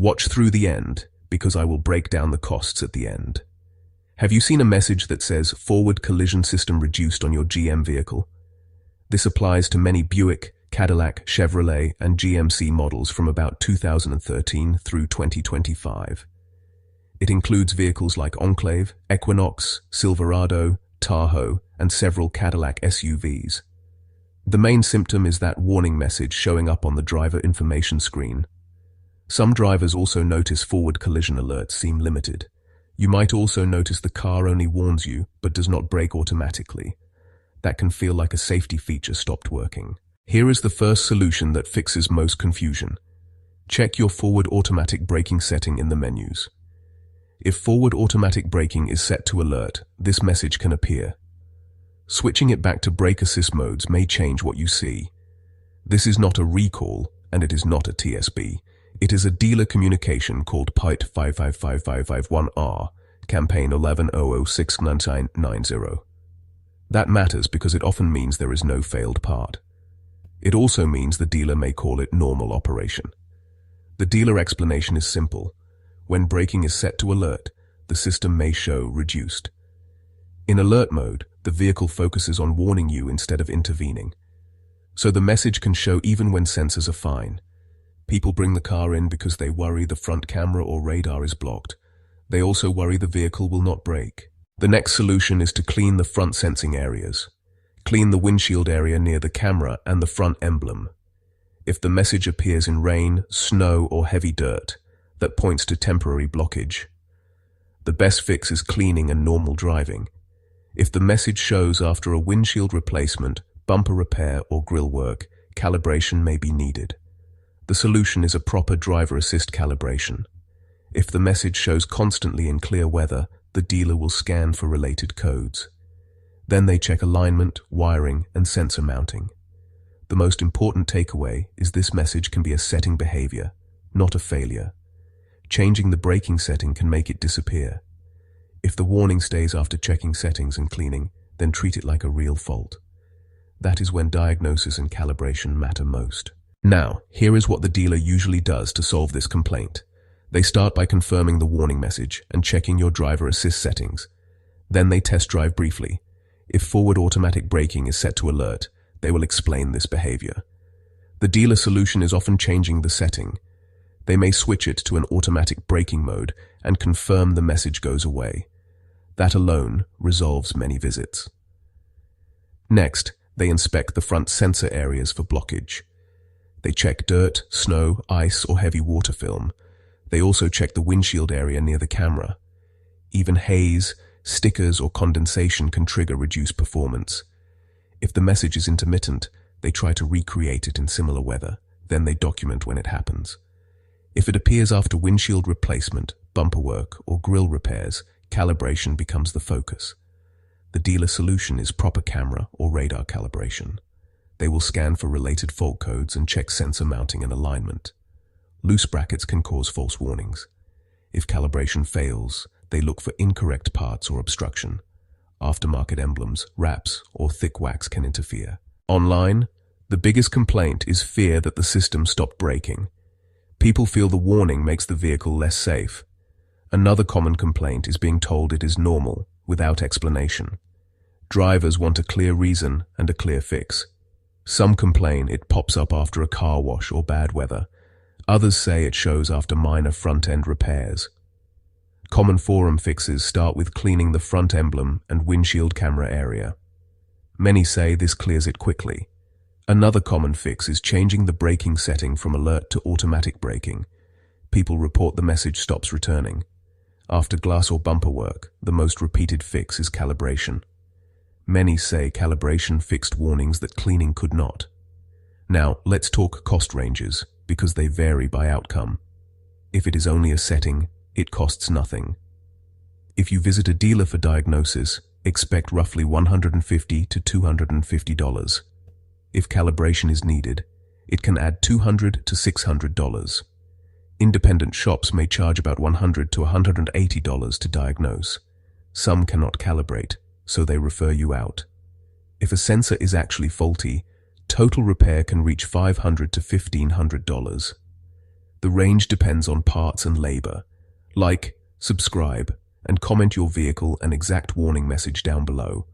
Watch through the end, because I will break down the costs at the end. Have you seen a message that says forward collision system reduced on your GM vehicle? This applies to many Buick, Cadillac, Chevrolet, and GMC models from about 2013 through 2025. It includes vehicles like Enclave, Equinox, Silverado, Tahoe, and several Cadillac SUVs. The main symptom is that warning message showing up on the driver information screen. Some drivers also notice forward collision alerts seem limited. You might also notice the car only warns you, but does not brake automatically. That can feel like a safety feature stopped working. Here is the first solution that fixes most confusion. Check your forward automatic braking setting in the menus. If forward automatic braking is set to alert, this message can appear. Switching it back to brake assist modes may change what you see. This is not a recall, and it is not a TSB. It is a dealer communication called PITE 555551R, campaign 11006990. That matters because it often means there is no failed part. It also means the dealer may call it normal operation. The dealer explanation is simple. When braking is set to alert, the system may show reduced. In alert mode, the vehicle focuses on warning you instead of intervening. So the message can show even when sensors are fine. People bring the car in because they worry the front camera or radar is blocked. They also worry the vehicle will not brake. The next solution is to clean the front sensing areas. Clean the windshield area near the camera and the front emblem. If the message appears in rain, snow, or heavy dirt, that points to temporary blockage. The best fix is cleaning and normal driving. If the message shows after a windshield replacement, bumper repair, or grille work, calibration may be needed. The solution is a proper driver assist calibration. If the message shows constantly in clear weather, the dealer will scan for related codes. Then they check alignment, wiring, and sensor mounting. The most important takeaway is this message can be a setting behavior, not a failure. Changing the braking setting can make it disappear. If the warning stays after checking settings and cleaning, then treat it like a real fault. That is when diagnosis and calibration matter most. Now, here is what the dealer usually does to solve this complaint. They start by confirming the warning message and checking your driver assist settings. Then they test drive briefly. If forward automatic braking is set to alert, they will explain this behavior. The dealer solution is often changing the setting. They may switch it to an automatic braking mode and confirm the message goes away. That alone resolves many visits. Next, they inspect the front sensor areas for blockage. They check dirt, snow, ice, or heavy water film. They also check the windshield area near the camera. Even haze, stickers, or condensation can trigger reduced performance. If the message is intermittent, they try to recreate it in similar weather. Then they document when it happens. If it appears after windshield replacement, bumper work, or grille repairs, calibration becomes the focus. The dealer solution is proper camera or radar calibration. They will scan for related fault codes and check sensor mounting and alignment. Loose brackets can cause false warnings. If calibration fails, they look for incorrect parts or obstruction. Aftermarket emblems, wraps, or thick wax can interfere. Online, the biggest complaint is fear that the system stopped braking. People feel the warning makes the vehicle less safe. Another common complaint is being told it is normal, without explanation. Drivers want a clear reason and a clear fix. Some complain it pops up after a car wash or bad weather. Others say it shows after minor front-end repairs. Common forum fixes start with cleaning the front emblem and windshield camera area. Many say this clears it quickly. Another common fix is changing the braking setting from alert to automatic braking. People report the message stops returning. After glass or bumper work, the most repeated fix is calibration. Many say calibration fixed warnings that cleaning could not. Now, let's talk cost ranges, because they vary by outcome. If it is only a setting, it costs nothing. If you visit a dealer for diagnosis, expect roughly $150 to $250. If calibration is needed, it can add $200 to $600. Independent shops may charge about $100 to $180 to diagnose. Some cannot calibrate, so they refer you out. If a sensor is actually faulty, total repair can reach $500 to $1,500. The range depends on parts and labor. Like, subscribe, and comment your vehicle and exact warning message down below.